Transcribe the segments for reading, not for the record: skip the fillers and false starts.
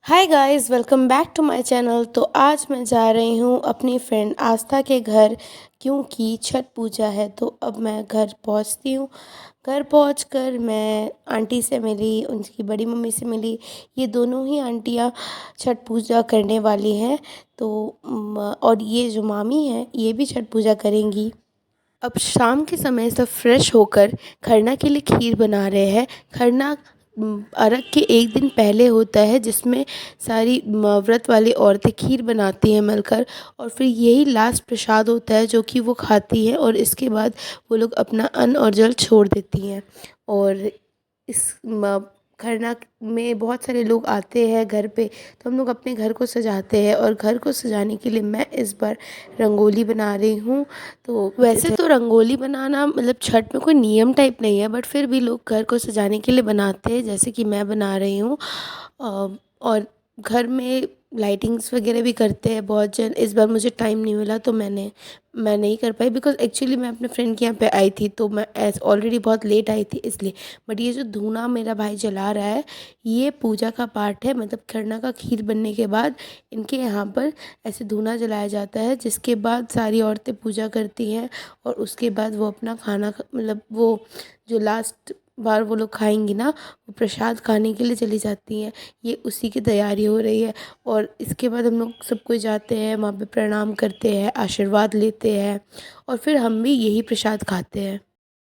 Hi guys, welcome back to my channel. तो आज मैं जा रही हूँ अपनी फ्रेंड आस्था के घर, क्योंकि छठ पूजा है। तो अब मैं घर पहुँचती हूँ। घर पहुँचकर मैं आंटी से मिली, उनकी बड़ी मम्मी से मिली। ये दोनों ही आंटियाँ छठ पूजा करने वाली हैं। तो और ये जो मामी है ये भी छठ पूजा करेंगी। अब शाम के समय सब फ्रेश होकर खरना के लिए खीर बना रहे हैं। खरना अर्घ के एक दिन पहले होता है, जिसमें सारी व्रत वाली औरतें खीर बनाती हैं मिलकर, और फिर यही लास्ट प्रसाद होता है जो कि वो खाती हैं, और इसके बाद वो लोग अपना अन्न और जल छोड़ देती हैं। और इस खरना में बहुत सारे लोग आते हैं घर पे, तो हम लोग अपने घर को सजाते हैं। और घर को सजाने के लिए मैं इस बार रंगोली बना रही हूँ। तो वैसे तो रंगोली बनाना मतलब छठ में कोई नियम टाइप नहीं है, बट फिर भी लोग घर को सजाने के लिए बनाते हैं, जैसे कि मैं बना रही हूँ। और घर में लाइटिंग्स वगैरह भी करते हैं बहुत जन। इस बार मुझे टाइम नहीं मिला तो मैं नहीं कर पाई, बिकॉज़ एक्चुअली मैं अपने फ्रेंड के यहाँ पे आई थी, तो मैं ऑलरेडी बहुत लेट आई थी इसलिए। बट ये जो धूना मेरा भाई जला रहा है, ये पूजा का पार्ट है। मतलब खरना का खीर बनने के बाद इनके यहाँ पर ऐसे धूना जलाया जाता है, जिसके बाद सारी औरतें पूजा करती हैं, और उसके बाद वो अपना खाना मतलब वो जो लास्ट बार वो लोग खाएंगी ना, वो प्रसाद खाने के लिए चली जाती हैं। ये उसी की तैयारी हो रही है। और इसके बाद हम लोग सब कोई जाते हैं वहाँ पे, प्रणाम करते हैं, आशीर्वाद लेते हैं, और फिर हम भी यही प्रसाद खाते हैं।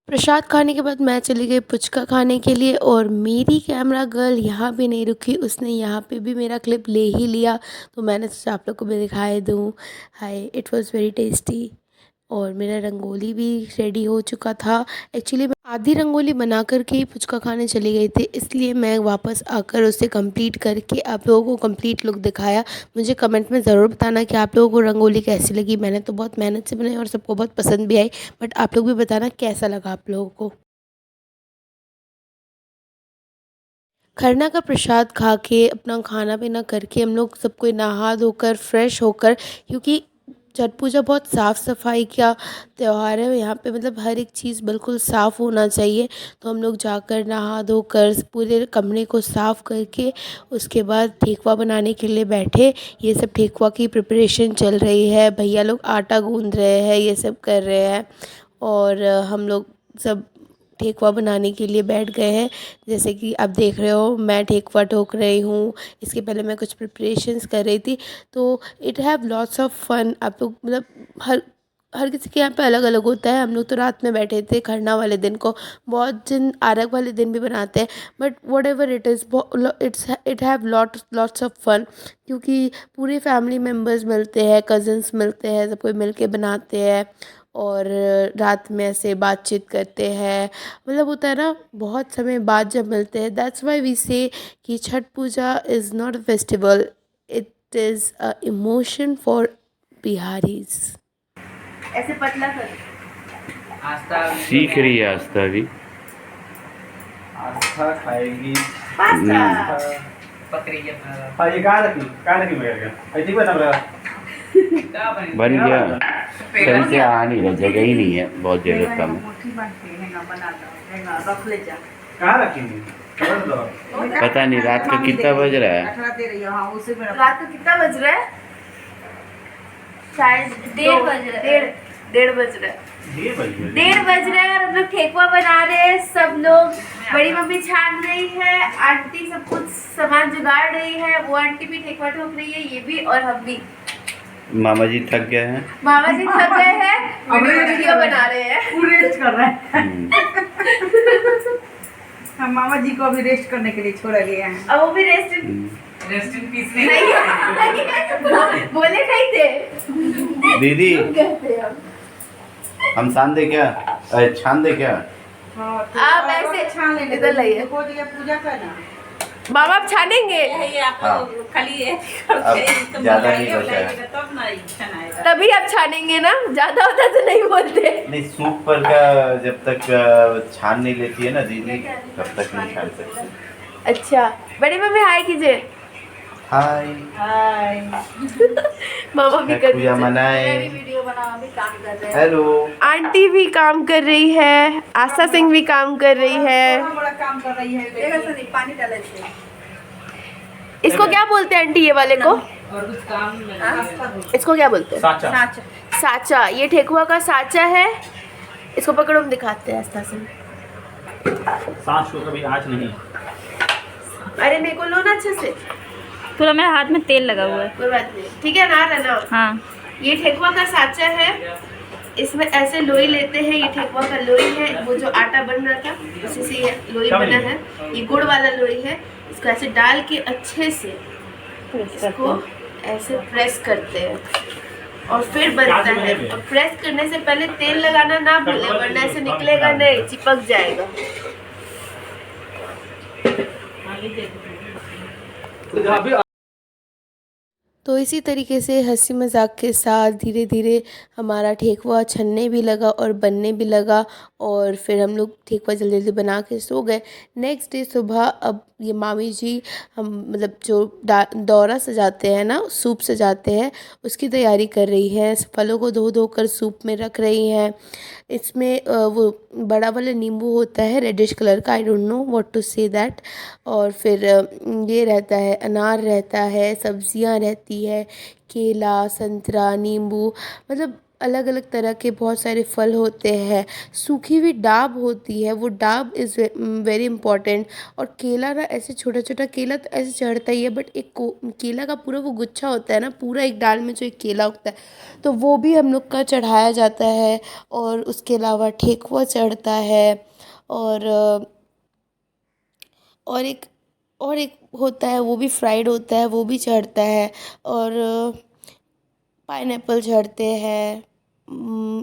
प्रसाद खाने के बाद मैं चली गई पुचका खाने के लिए, और मेरी कैमरा गर्ल यहाँ भी नहीं रुकी, उसने यहाँ पे भी मेरा क्लिप ले ही लिया। तो मैंने सोचा आप लोग को भी दिखाई दूँ। हाय, इट वाज वेरी टेस्टी। और मेरा रंगोली भी रेडी हो चुका था। एक्चुअली मैं आधी रंगोली बना करके ही पुचका खाने चली गई थी, इसलिए मैं वापस आकर उसे कंप्लीट करके आप लोगों को कंप्लीट लुक दिखाया। मुझे कमेंट में ज़रूर बताना कि आप लोगों को रंगोली कैसी लगी। मैंने तो बहुत मेहनत से बनाई और सबको बहुत पसंद भी आई, बट आप लोग भी बताना कैसा लगा आप लोगों को। खरना का प्रसाद खा के अपना खाना पीना करके हम लोग सब कोई नहा धोकर फ्रेश होकर, क्योंकि छठ पूजा बहुत साफ़ सफाई का त्यौहार है यहाँ पे, मतलब हर एक चीज़ बिल्कुल साफ़ होना चाहिए। तो हम लोग जाकर नहा धोकर पूरे कमरे को साफ़ करके उसके बाद ठेकुआ बनाने के लिए बैठे। ये सब ठेकुआ की प्रिपरेशन चल रही है, भैया लोग आटा गूंद रहे हैं, ये सब कर रहे हैं। और हम लोग सब ठेकुआ बनाने के लिए बैठ गए हैं। जैसे कि आप देख रहे हो मैं ठेकुआ ठोक रही हूँ, इसके पहले मैं कुछ प्रिपरेशंस कर रही थी। तो it have lots of fun. आप लोग मतलब हर हर किसी के यहाँ पे अलग अलग होता है। हम लोग तो रात में बैठे थे खरना वाले दिन को, बहुत जन आरग वाले दिन भी बनाते हैं, but whatever it is it have lots of fun, क्योंकि पूरे फैमिली मेम्बर्स मिलते हैं, कज़न्स मिलते हैं, सब कोई मिल के बनाते हैं। और रात में ऐसे बातचीत करते हैं, मतलब होता है ना बहुत समय बाद जब मिलते हैं। दैट्स वाई वी से कि Chhath Puja is not a festival, it is an emotion for Biharis. ऐसे पतला कर। सीख रही है आस्था भी। आस्था खाएगी पास्ता। बकरी ये कहाँ रखी मैं क्या ऐसे ही बता रहा बन गया। सही से आ नहीं रहा, जगह ही नहीं है, बहुत जगह कम है। कहाँ रखेंगे पता नहीं रात का कितना बज रहा है। रात को कितना बज रहा है? शायद 1:30 बज रहा है। 1:30 बज रहा है। 1:30 बज रहा है और हम लोग ठेकुआ बना रहे हैं। सब लोग, बड़ी मम्मी छान रही है, आंटी सब कुछ सामान जुगाड़ रही है, वो आंटी भी ठेकुआ ठोक रही है, ये भी और हम भी। मामा जी थक गए हैं। मामा जी थक गए हैं, वीडियो बना रहे हैं, रेस्ट कर रहे हैं। हम मामा जी को अभी रेस्ट करने के लिए छोड़ा गया है। अब वो भी रेस्ट इन पीस नहीं बोले नहीं थे दीदी कहते हम। हम छान दे क्या? छान दे क्या? आप ऐसे छान लेंगे, इधर लाइए। पूजा करना मामा आप छानेंगे? हाँ। खाली अब ज़्यादा नहीं बचा है। तब ना तभी आप छानेंगे ना, ज्यादा होता तो नहीं बोलते। नहीं, सूप पर का जब तक छान नहीं लेती है ना दीदी, तब तक नहीं छान सकते। अच्छा, बड़ी मम्मी हाय कीजिए। हाय। हाय मामा भी छठ कर पूजा मनाए। वीडियो बना भी काम कर रहे हैं। हेलो। आंटी भी काम कर रही है, आशा सिंह भी काम कर रही है। बड़ा काम कर रही है। पानी डाला इसमें। इसको क्या बोलते हैं आंटी, ये वाले को? इसको क्या बोलते हैं? साचा। साचा। ये ठेकुआ का साचा है। इसको पकड़ो, हम दिखाते हैं आस्था से। सांस को कभी आँच नहीं। अरे मेरे को लो ना अच्छे से। पूरा मेरे हाथ में तेल लगा हुआ है। कोई बात नहीं, ठीक है ना, रहना। हाँ, ये ठेकुआ का साचा है। इसमें ऐसे लोई लेते हैं। ये ठेकुआ का लोई है, वो जो आटा बन रहा था उसी से ये लोई बना है। ये गुड़ वाला लोई है। इसको ऐसे डाल के अच्छे से इसको ऐसे प्रेस करते हैं और फिर बनता है। और प्रेस करने से पहले तेल लगाना ना भूलें, वरना ऐसे निकलेगा नहीं, चिपक जाएगा। तो इसी तरीके से हंसी मजाक के साथ धीरे धीरे हमारा ठेकुआ छनने भी लगा और बनने भी लगा। और फिर हम लोग ठेकुआ जल्दी जल्दी बना के सो गए। नेक्स्ट डे सुबह अब ये मामी जी हम मतलब जो दौरा सजाते हैं ना, सूप सजाते हैं, उसकी तैयारी कर रही हैं। फलों को धो धो कर सूप में रख रही हैं। इसमें वो बड़ा वाला नींबू होता है रेडिश कलर का, I don't know what to say that. और फिर ये रहता है, अनार रहता है, सब्जियां रहती है, केला, संतरा, नींबू, मतलब अलग अलग तरह के बहुत सारे फल होते हैं। सूखी हुई डाब होती है, वो डाब इज़ वेरी इंपॉर्टेंट। और केला ना, ऐसे छोटा छोटा केला तो ऐसे चढ़ता ही है, बट एक केला का पूरा वो गुच्छा होता है ना, पूरा एक डाल में जो एक केला उगता है, तो वो भी हम लोग का चढ़ाया जाता है। और उसके अलावा ठेकुआ चढ़ता है। और और एक और एक होता है, वो भी फ्राइड होता है, वो भी चढ़ता है। और पाइनएप्पल चढ़ते हैं।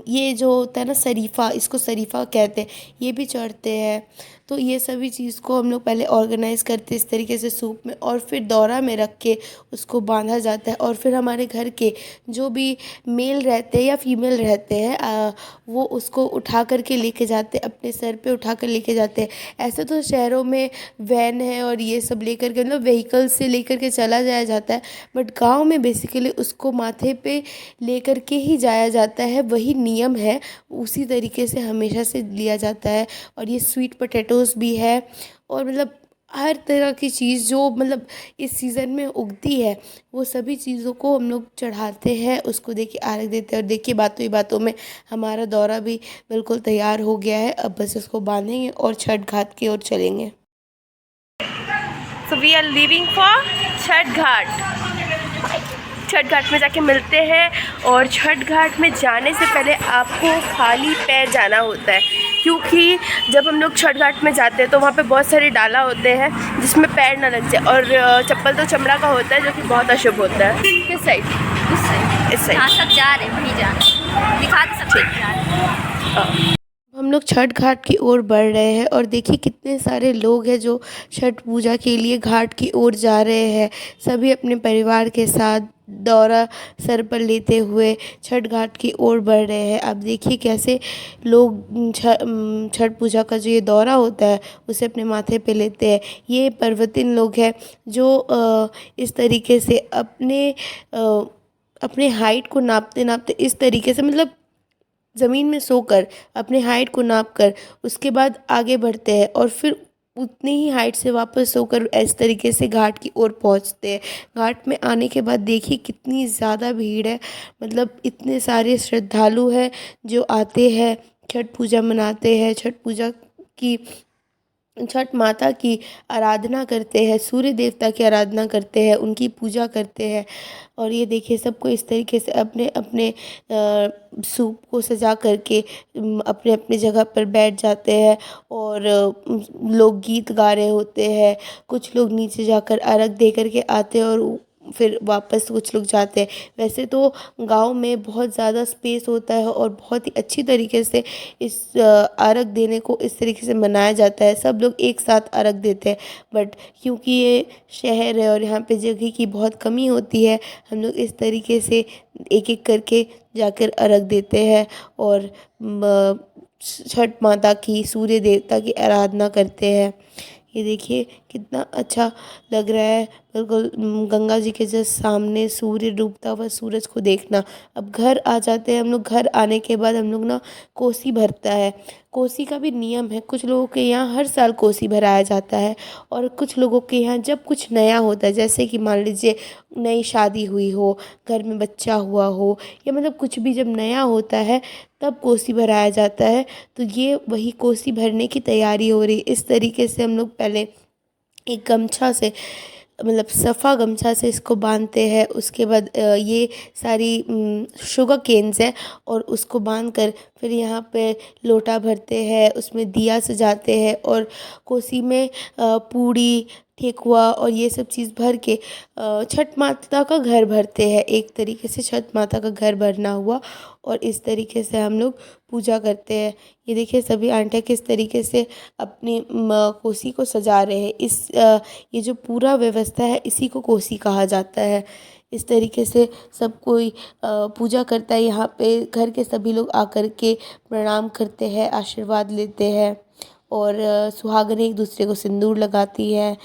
ये जो होता है ना शरीफ़ा, इसको शरीफ़ा कहते हैं, ये भी चढ़ते हैं। तो ये सभी चीज़ को हम लोग पहले ऑर्गेनाइज़ करते हैं इस तरीके से सूप में, और फिर दौरा में रख के उसको बांधा जाता है। और फिर हमारे घर के जो भी मेल रहते हैं या फीमेल रहते हैं वो उसको उठा कर के लेके जाते हैं, अपने सर पे उठा कर लेके जाते हैं। ऐसे तो शहरों में वैन है और ये सब लेकर के, मतलब व्हीकल से लेकर के चला जाया जाता है, बट गांव में बेसिकली उसको माथे पे लेकर के ही जाया जाता है। वही नियम है, उसी तरीके से हमेशा से लिया जाता है। और ये स्वीट पोटैटोज़ भी है। और मतलब हर तरह की चीज़ जो मतलब इस सीज़न में उगती है, वो सभी चीज़ों को हम लोग चढ़ाते हैं, उसको देखिए अर्घ देते हैं। और देखिए बातों ही बातों में हमारा दौरा भी बिल्कुल तैयार हो गया है। अब बस उसको बांधेंगे और छठ घाट की ओर चलेंगे। So we are leaving for Chhath ghat. Chhath घाट में जाके मिलते हैं। और छठ घाट में जाने से पहले आपको खाली पैर जाना होता है, क्योंकि जब हम लोग छठ घाट में जाते हैं तो वहाँ पे बहुत सारे डाला होते हैं जिसमें पैर ना लग जाए। और चप्पल तो चमड़ा का होता है, जो कि बहुत अशुभ होता है। किस साइड? उस साइड। इस साइड। हाँ, सब जा रहे हैं, वहीं जा रहे हैं, दिखा दे सब ठीक जा रहे हैं। हम लोग छठ घाट की ओर बढ़ रहे हैं। और देखिए कितने सारे लोग हैं जो छठ पूजा के लिए घाट की ओर जा रहे हैं। सभी अपने परिवार के साथ दौरा सर पर लेते हुए छठ घाट की ओर बढ़ रहे हैं। आप देखिए कैसे लोग छठ पूजा का जो ये दौरा होता है उसे अपने माथे पे लेते हैं। ये पर्वतीन लोग हैं जो इस तरीके से अपने हाइट को नापते नापते इस तरीके से, मतलब ज़मीन में सोकर अपने हाइट को नाप कर उसके बाद आगे बढ़ते हैं। और फिर उतनी ही हाइट से वापस सोकर इस तरीके से घाट की ओर पहुंचते हैं। घाट में आने के बाद देखिए कितनी ज़्यादा भीड़ है, मतलब इतने सारे श्रद्धालु हैं जो आते हैं, छठ पूजा मनाते हैं, छठ माता की आराधना करते हैं, सूर्य देवता की आराधना करते हैं, उनकी पूजा करते हैं। और ये देखिए सबको इस तरीके से अपने अपने सूप को सजा करके अपने अपने जगह पर बैठ जाते हैं। और लोग गीत गा रहे होते हैं, कुछ लोग नीचे जाकर अर्घ दे करके आते हैं और फिर वापस कुछ लोग जाते हैं। वैसे तो गांव में बहुत ज़्यादा स्पेस होता है और बहुत ही अच्छी तरीके से इस अर्घ देने को इस तरीके से मनाया जाता है, सब लोग एक साथ अर्घ देते हैं। बट क्योंकि ये शहर है और यहाँ पे जगह की बहुत कमी होती है, हम लोग इस तरीके से एक एक करके जाकर अर्घ देते हैं और छठ माता की, सूर्य देवता की आराधना करते हैं। ये देखिए कितना अच्छा लग रहा है बिल्कुल गंगा जी के जस्ट सामने सूर्य डूबता हुआ सूरज को देखना। अब घर आ जाते हैं हम लोग। घर आने के बाद हम लोग ना कोसी भरता है। कोसी का भी नियम है, कुछ लोगों के यहाँ हर साल कोसी भराया जाता है और कुछ लोगों के यहाँ जब कुछ नया होता है, जैसे कि मान लीजिए नई शादी हुई हो, घर में बच्चा हुआ हो, या मतलब कुछ भी जब नया होता है तब कोसी भराया जाता है। तो ये वही कोसी भरने की तैयारी हो रही है। इस तरीके से हम लोग पहले एक गमछा से, मतलब सफ़ा गमछा से इसको बांधते हैं। उसके बाद ये सारी शुगर केन्स है और उसको बांध कर फिर यहाँ पे लोटा भरते हैं, उसमें दिया सजाते हैं और कोसी में पूड़ी ठेकुआ और ये सब चीज़ भर के छठ माता का घर भरते हैं। एक तरीके से छठ माता का घर भरना हुआ और इस तरीके से हम लोग पूजा करते हैं। ये देखिए सभी आंटियाँ किस तरीके से अपनी कोसी को सजा रहे हैं। ये जो पूरा व्यवस्था है इसी को कोसी कहा जाता है। इस तरीके से सब कोई पूजा करता है। यहाँ पे घर के सभी लोग आकर के प्रणाम करते हैं, आशीर्वाद लेते हैं और सुहागनें एक दूसरे को सिंदूर लगाती है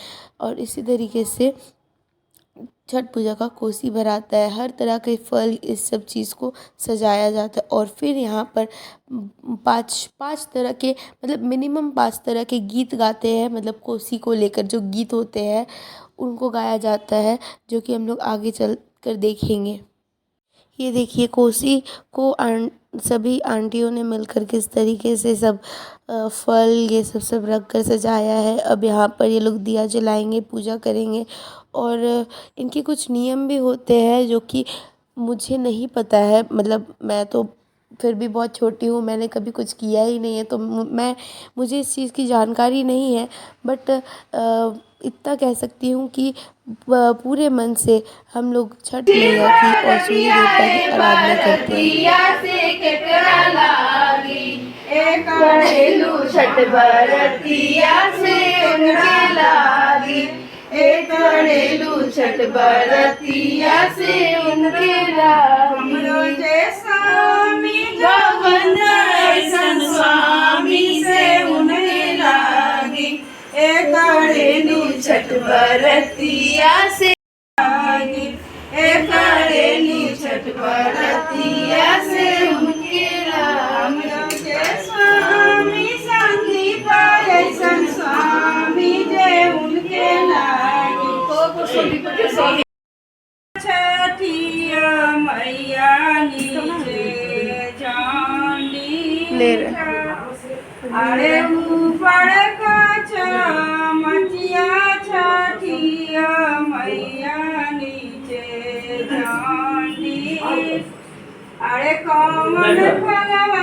और इसी तरीके से छठ पूजा का कोसी भराता है। हर तरह के फल इस सब चीज़ को सजाया जाता है और फिर यहाँ पर पाँच तरह के, मतलब मिनिमम 5 तरह के गीत गाते हैं। मतलब कोसी को लेकर जो गीत होते हैं उनको गाया जाता है, जो कि हम लोग आगे चल कर देखेंगे। ये देखिए कोसी को सभी आंटियों ने मिलकर किस तरीके से सब फल ये सब रख कर सजाया है। अब यहाँ पर ये लोग दिया जलाएंगे, पूजा करेंगे और इनके कुछ नियम भी होते हैं जो कि मुझे नहीं पता है। मतलब मैं तो फिर भी बहुत छोटी हूँ, मैंने कभी कुछ किया ही नहीं है, तो मुझे इस चीज़ की जानकारी नहीं है। बट इतना कह सकती हूँ कि पूरे मन से हम लोग छठ मैया की और सूर्य देवता की आराधना करते हैं। छठ बरतिया से उनके लागी, एक घरेलू छठ बरतिया से उनके लागी। स्वामी जगन ऐसन स्वामी से उनके लागी, एक घरेलू छठ बरतिया से लागी, एक घरेलू छठ बरतिया से उनके लागी। स्वामी संदीप ऐसन स्वामी जे उनके लागी। छठिया मैया नीचे जानी अरे ऊपर का मचिया छठिया मैया नीचे जानी अरे कौन भगवान।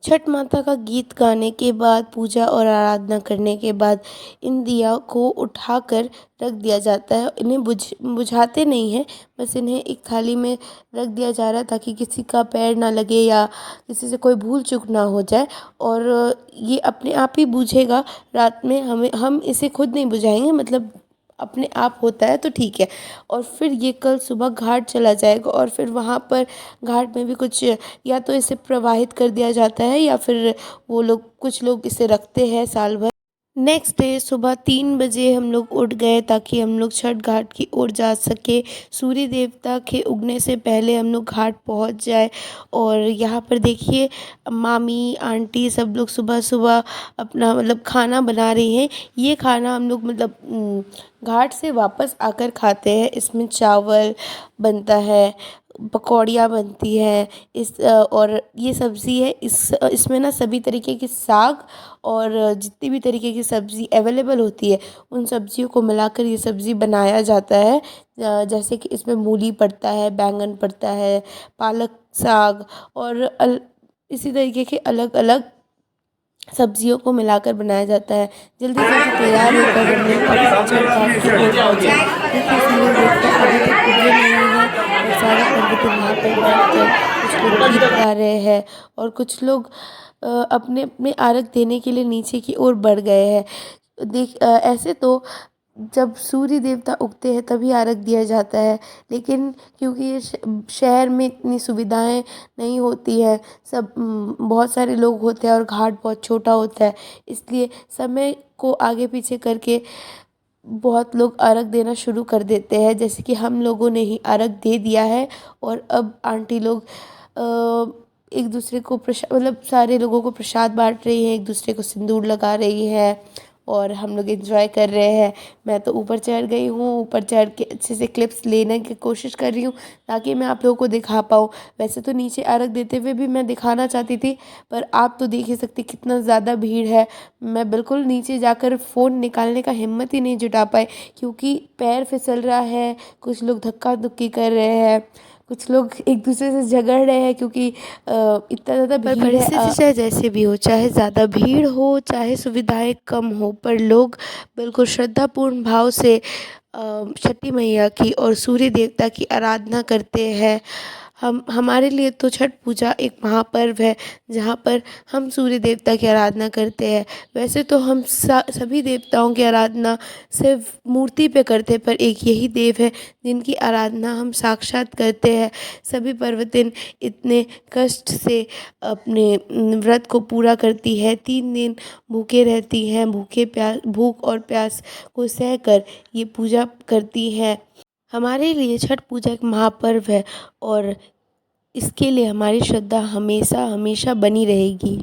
छठ माता का गीत गाने के बाद, पूजा और आराधना करने के बाद इन दिया को उठाकर रख दिया जाता है। इन्हें बुझाते नहीं हैं, बस इन्हें एक थाली में रख दिया जा रहा है ताकि किसी का पैर ना लगे या किसी से कोई भूल चूक ना हो जाए। और ये अपने आप ही बुझेगा रात में। हम इसे खुद नहीं बुझाएंगे, मतलब अपने आप होता है तो ठीक है। और फिर ये कल सुबह घाट चला जाएगा और फिर वहाँ पर घाट में भी कुछ, या तो इसे प्रवाहित कर दिया जाता है या फिर कुछ लोग इसे रखते हैं साल भर। नेक्स्ट डे सुबह 3 बजे हम लोग उठ गए ताकि हम लोग छठ घाट की ओर जा सके। सूर्य देवता के उगने से पहले हम लोग घाट पहुंच जाए। और यहाँ पर देखिए मामी आंटी सब लोग सुबह सुबह अपना मतलब खाना बना रही हैं। ये खाना हम लोग मतलब घाट से वापस आकर खाते हैं। इसमें चावल बनता है, पकौड़ियाँ बनती हैं, और ये सब्ज़ी है। इसमें ना सभी तरीके की साग और जितनी भी तरीके की सब्ज़ी अवेलेबल होती है उन सब्जियों को मिलाकर ये सब्ज़ी बनाया जाता है। जैसे कि इसमें मूली पड़ता है, बैंगन पड़ता है, पालक साग और इसी तरीके के अलग अलग सब्जियों को मिलाकर बनाया जाता है। जल्दी से तैयार होकर हम लोग छठ घाट की ओर पहुँचे। देखिए सूर्य देवता अभी तक उगे नहीं हैं और सारे पंडित वहाँ पर बैठकर कुछ लोग गीत गा रहे हैं और कुछ लोग अपने अपने आरग देने के लिए नीचे की ओर बढ़ गए हैं। ऐसे तो जब सूर्य देवता उगते हैं तभी अर्घ दिया जाता है। लेकिन क्योंकि ये शहर में इतनी सुविधाएं नहीं होती हैं, सब बहुत सारे लोग होते हैं और घाट बहुत छोटा होता है, इसलिए समय को आगे पीछे करके बहुत लोग अर्घ देना शुरू कर देते हैं। जैसे कि हम लोगों ने ही अर्घ दे दिया है और अब आंटी लोग एक दूसरे को मतलब सारे लोगों को प्रसाद बांट रही हैं, एक दूसरे को सिंदूर लगा रही है और हम लोग एंजॉय कर रहे हैं। मैं तो ऊपर चढ़ गई हूँ, ऊपर चढ़ के अच्छे से क्लिप्स लेने की कोशिश कर रही हूँ ताकि मैं आप लोगों को दिखा पाऊँ। वैसे तो नीचे अर्घ देते हुए भी मैं दिखाना चाहती थी, पर आप तो देख ही सकते कितना ज़्यादा भीड़ है। मैं बिल्कुल नीचे जाकर फ़ोन निकालने का हिम्मत ही नहीं जुटा पाई क्योंकि पैर फिसल रहा है, कुछ लोग धक्का धुक्की कर रहे हैं, कुछ लोग एक दूसरे से झगड़ रहे हैं क्योंकि इतना ज़्यादा भीड़ है। परिस्थिति चाहे जैसे भी हो, चाहे ज़्यादा भीड़ हो, चाहे सुविधाएं कम हो, पर लोग बिल्कुल श्रद्धापूर्ण भाव से छठी मैया की और सूर्य देवता की आराधना करते हैं। हमारे लिए तो छठ पूजा एक महापर्व है जहाँ पर हम सूर्य देवता की आराधना करते हैं। वैसे तो हम सभी देवताओं की आराधना सिर्फ मूर्ति पे करते हैं, पर एक यही देव है जिनकी आराधना हम साक्षात करते हैं। सभी पर्वतिन इतने कष्ट से अपने व्रत को पूरा करती है, 3 दिन भूखे रहती हैं, भूख और प्यास को सहकर ये पूजा करती हैं। हमारे लिए छठ पूजा एक महापर्व है और इसके लिए हमारी श्रद्धा हमेशा हमेशा बनी रहेगी।